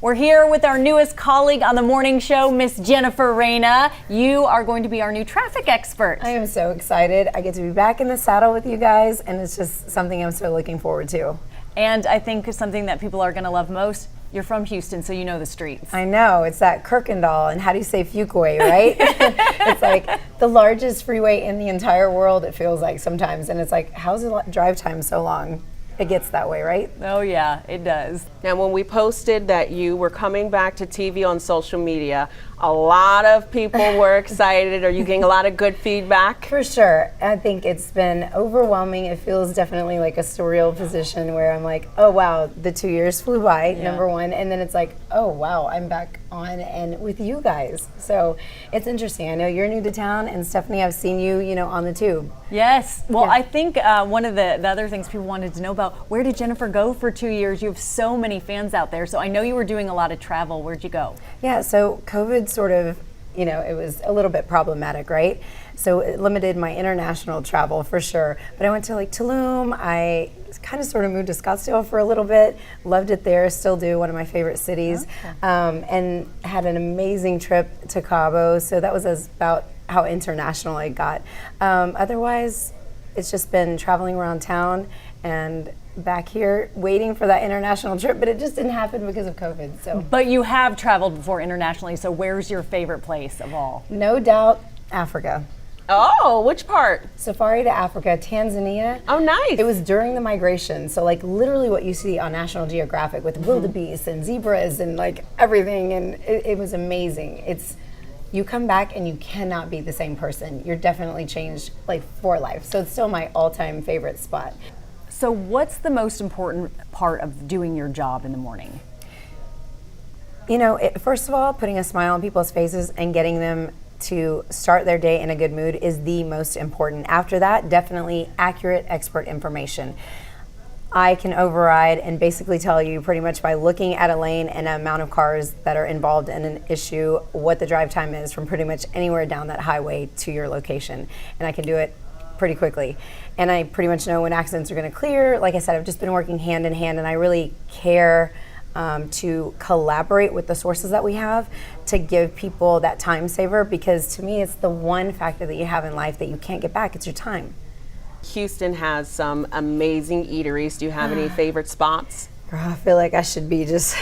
We're here with our newest colleague on the morning show, Miss Jennifer Reyna. You are going to be our new traffic expert. I am so excited. I get to be back in the saddle with you guys, and it's just something I'm so looking forward to. And I think something that people are going to love most, you're from Houston, so you know the streets. I know, it's that Kirkendall, and how do you say Fuquay, right? It's like the largest freeway in the entire world, it feels like sometimes, and it's like, how's the drive time so long? It gets that way, right? Oh yeah, it does. Now, when we posted that you were coming back to TV on social media, a lot of people were excited. Are you getting a lot of good feedback? For sure. I think it's been overwhelming. It feels definitely like a surreal position where I'm like, oh wow, the 2 years flew by, number one, and then it's like, oh wow, I'm back on and with you guys. So it's interesting. I know you're new to town, and Stephanie, I've seen you, on the tube. Yes. Well, Yeah. I think one of the other things people wanted to know about, where did Jennifer go for 2 years? You have so many fans out there. So I know you were doing a lot of travel. Where'd you go? Yeah, so COVID sort of, it was a little bit problematic, right? So it limited my international travel for sure. But I went to like Tulum. I kind of sort of moved to Scottsdale for a little bit. Loved it there, still do, one of my favorite cities. Okay. And had an amazing trip to Cabo. So that was about how international I got. Otherwise, it's just been traveling around town and back here waiting for that international trip, but it just didn't happen because of COVID. So, But you have traveled before internationally, so where's your favorite place of all? no doubt, Africa. Oh, which part? Safari to Africa, Tanzania. Oh, nice. It was during the migration, so like literally what you see on National Geographic with wildebeest and zebras and like everything, and it was amazing. You come back and you cannot be the same person. You're definitely changed like for life. So it's still my all-time favorite spot. So what's the most important part of doing your job in the morning? First of all, putting a smile on people's faces and getting them to start their day in a good mood is the most important. After that, definitely accurate expert information. I can override and basically tell you pretty much by looking at a lane and the amount of cars that are involved in an issue, what the drive time is from pretty much anywhere down that highway to your location. And I can do it pretty quickly. And I pretty much know when accidents are going to clear. Like I said, I've just been working hand in hand, and I really care to collaborate with the sources that we have to give people that time saver, because to me it's the one factor that you have in life that you can't get back. It's your time. Houston has some amazing eateries. Do you have any favorite spots? Girl, I feel like I should be just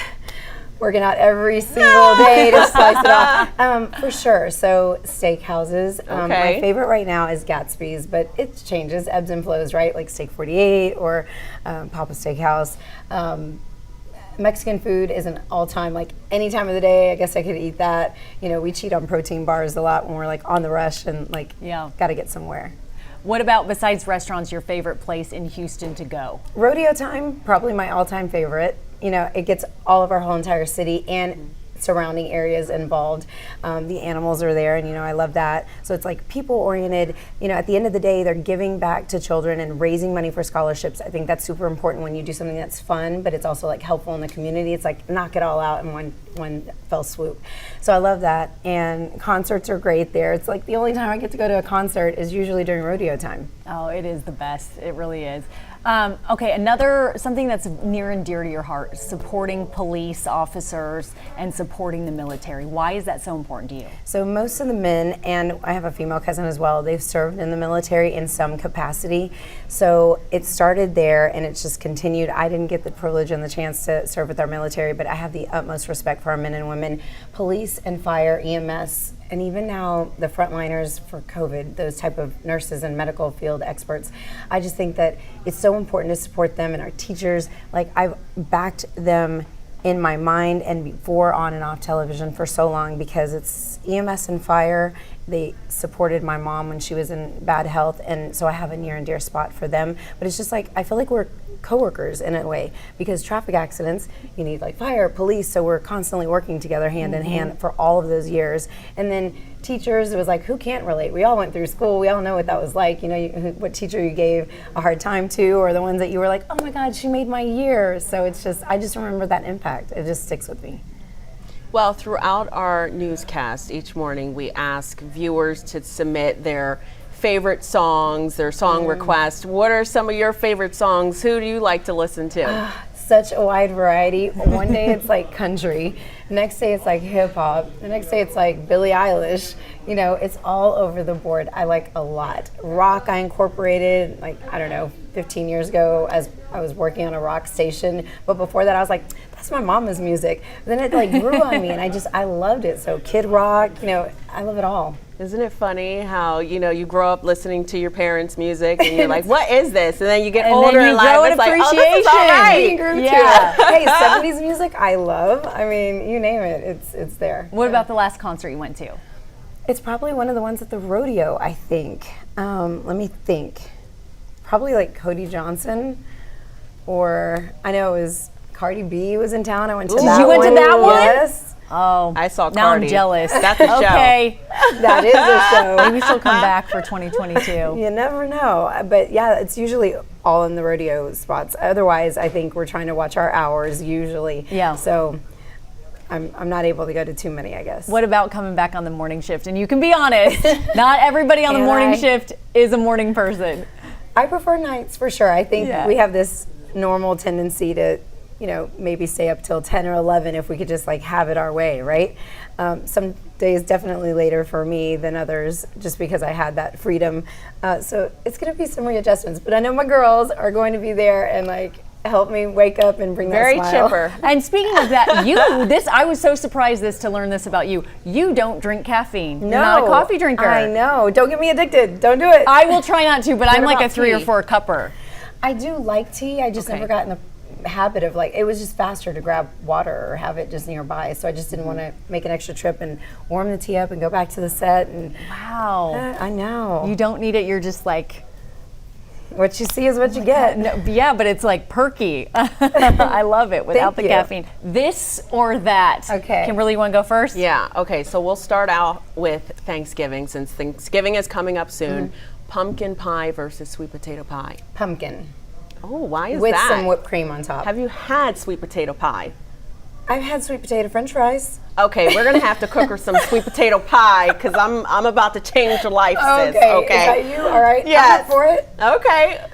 working out every single day to slice it off. For sure. So steakhouses. My Okay. favorite right now is Gatsby's, but it changes, ebbs and flows, right? Like Steak 48 or Papa Steakhouse. Mexican food is an all-time, like any time of the day, I guess I could eat that. We cheat on protein bars a lot when we're like on the rush and like got to get somewhere. What about, besides restaurants, your favorite place in Houston to go? Rodeo time, probably my all-time favorite. It gets all of our whole entire city and surrounding areas involved. The animals are there, and I love that. So it's like people-oriented. At the end of the day, they're giving back to children and raising money for scholarships. I think that's super important when you do something that's fun, but it's also like helpful in the community. It's like knock it all out in one fell swoop. So I love that. And concerts are great there. It's like the only time I get to go to a concert is usually during rodeo time. Oh, it is the best. It really is. Okay, something that's near and dear to your heart, supporting police officers and supporting the military. Why is that so important to you? So most of the men, and I have a female cousin as well, they've served in the military in some capacity. So it started there and it's just continued. I didn't get the privilege and the chance to serve with our military, but I have the utmost respect for our men and women, police and fire, EMS, and even now the frontliners for COVID, those type of nurses and medical field experts. I just think that it's so important to support them and our teachers. Like I've backed them in my mind and before on and off television for so long because it's EMS and fire. They supported my mom when she was in bad health, and so I have a near and dear spot for them. But it's just like, I feel like we're coworkers in a way, because traffic accidents, you need like fire, police, so we're constantly working together hand in hand for all of those years. And then teachers, it was like, who can't relate? We all went through school, we all know what that was like, what teacher you gave a hard time to, or the ones that you were like, oh my God, she made my year. So it's just, I just remember that impact. It just sticks with me. Well, throughout our newscast each morning, we ask viewers to submit their favorite songs, their song requests. What are some of your favorite songs? Who do you like to listen to? such a wide variety. One day it's like country, next day it's like hip hop, the next day it's like Billie Eilish. You know, it's all over the board. I like a lot. Rock I incorporated, like, I don't know, 15 years ago as I was working on a rock station. But before that I was like, that's my mama's music. Then it like grew on me and I loved it. So Kid Rock, you know, I love it all. Isn't it funny how, you know, you grow up listening to your parents' music and you're like, what is this? And then you get older in life, it's like, oh, this is all right. Yeah. Hey, 70s music, I love. I mean, you name it, it's there. What about the last concert you went to? It's probably one of the ones at the rodeo, I think. Let me think. Probably like Cody Johnson, or I know it was Cardi B was in town. I went to that one. You went to that one? Yes. Oh, I saw Cardi. Now I'm jealous. That's a show. Okay. That is a show. Maybe she'll come back for 2022. You never know. But yeah, it's usually all in the rodeo spots. Otherwise, I think we're trying to watch our hours usually. Yeah. So I'm not able to go to too many, I guess. What about coming back on the morning shift? And you can be honest, not everybody on the morning shift is a morning person. I prefer nights for sure. I think Yeah. we have this normal tendency to, you know, maybe stay up till 10 or 11 if we could just like have it our way, right? Some days definitely later for me than others just because I had that freedom. So it's going to be some readjustments, but I know my girls are going to be there and like help me wake up and bring Very that smile. chipper. And speaking of that, I was so surprised to learn this about you. You don't drink caffeine. No, You're not a coffee drinker. I know. Don't get me addicted. Don't do it. I will try not to, but I'm like a about 3 or tea? 4 cupper. I do like tea. I just Okay. never got in the habit of like, it was just faster to grab water or have it just nearby. So I just didn't want to make an extra trip and warm the tea up and go back to the set. And Wow. I know. You don't need it. You're just like, What you see is what you get. no, yeah, but it's like perky. I love it without the Thank you. caffeine. This or that? Okay. Kimberly, you want to go first? Yeah, okay, so we'll start out with Thanksgiving since Thanksgiving is coming up soon. Mm-hmm. Pumpkin pie versus sweet potato pie. Pumpkin Oh, why is with that? some whipped cream on top. Have you had sweet potato pie? I've had sweet potato French fries. Okay, we're gonna have to cook her some sweet potato pie because I'm about to change your life, sis. Okay. Is that you? All right. Yes. I'm up for it. Okay,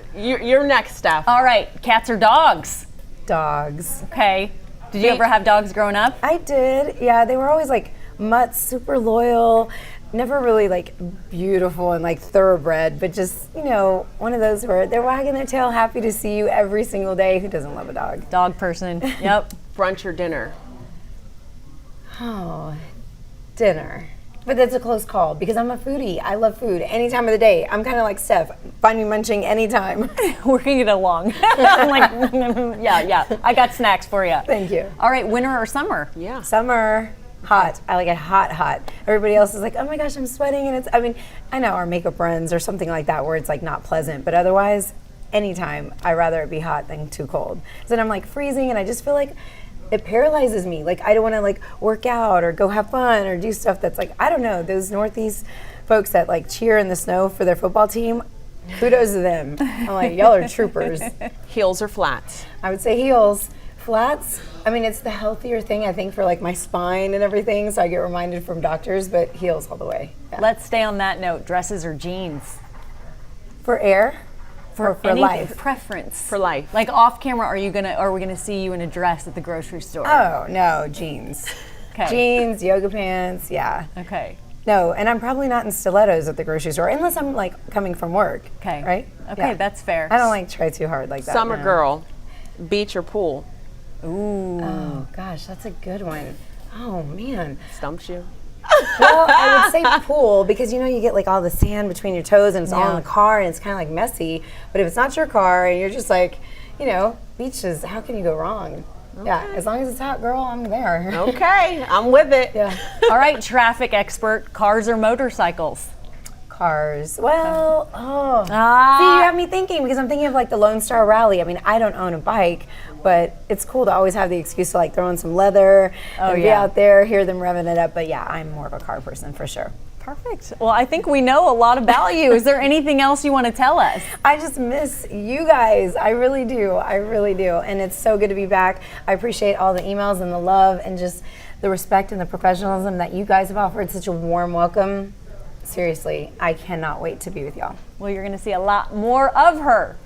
you're next, Steph. All right. Cats or dogs? Dogs. Okay. Did you ever have dogs growing up? I did. Yeah, they were always like mutts, super loyal. Never really like beautiful and like thoroughbred, but just, you know, one of those where they're wagging their tail, happy to see you every single day. Who doesn't love a dog? Dog person. Yep. Brunch or dinner? Oh, dinner. But that's a close call because I'm a foodie. I love food any time of the day. I'm kind of like Steph. Find me munching anytime. We're gonna get along. I'm like, yeah. I got snacks for you. Thank you. All right, winter or summer? Yeah. Summer. Hot. I like it hot. Everybody else is like, oh my gosh, I'm sweating. And it's, I mean, I know our makeup runs or something like that where it's like not pleasant, but otherwise, anytime, I'd rather it be hot than too cold. So then I'm like freezing and I just feel like it paralyzes me. Like I don't want to like work out or go have fun or do stuff that's like, I don't know, those Northeast folks that like cheer in the snow for their football team, kudos to them. I'm like, y'all are troopers. Heels or flats? I would say heels. Flats, I mean, it's the healthier thing, I think, for like my spine and everything, so I get reminded from doctors, but heels all the way. Yeah. Let's stay on that note. Dresses or jeans? For air? For Any life? preference? For life. Like off camera, are we gonna see you in a dress at the grocery store? Oh, no, jeans. Okay. Jeans, yoga pants, yeah. Okay. No, and I'm probably not in stilettos at the grocery store, unless I'm like coming from work. Okay. Right? Okay, Yeah. that's fair. I don't like try too hard like that. Summer no. girl, beach or pool? Ooh. Oh, gosh, that's a good one. Oh, man. Stumps you? Well, I would say pool because you know you get like all the sand between your toes and it's all in the car and it's kind of like messy. But if it's not your car and you're just like, you know, beaches, how can you go wrong? Yeah, as long as it's hot, girl, I'm there. Okay, I'm with it. Yeah. All right, traffic expert, cars or motorcycles? Cars. Well, Ah. See, you have me thinking because I'm thinking of like the Lone Star Rally. I mean, I don't own a bike, but it's cool to always have the excuse to like throw in some leather and be yeah. out there, hear them revving it up. But yeah, I'm more of a car person for sure. Perfect. Well, I think we know a lot about you. Is there anything else you want to tell us? I just miss you guys. I really do. I really do. And it's so good to be back. I appreciate all the emails and the love and just the respect and the professionalism that you guys have offered. Such a warm welcome. Seriously, I cannot wait to be with y'all. Well, you're going to see a lot more of her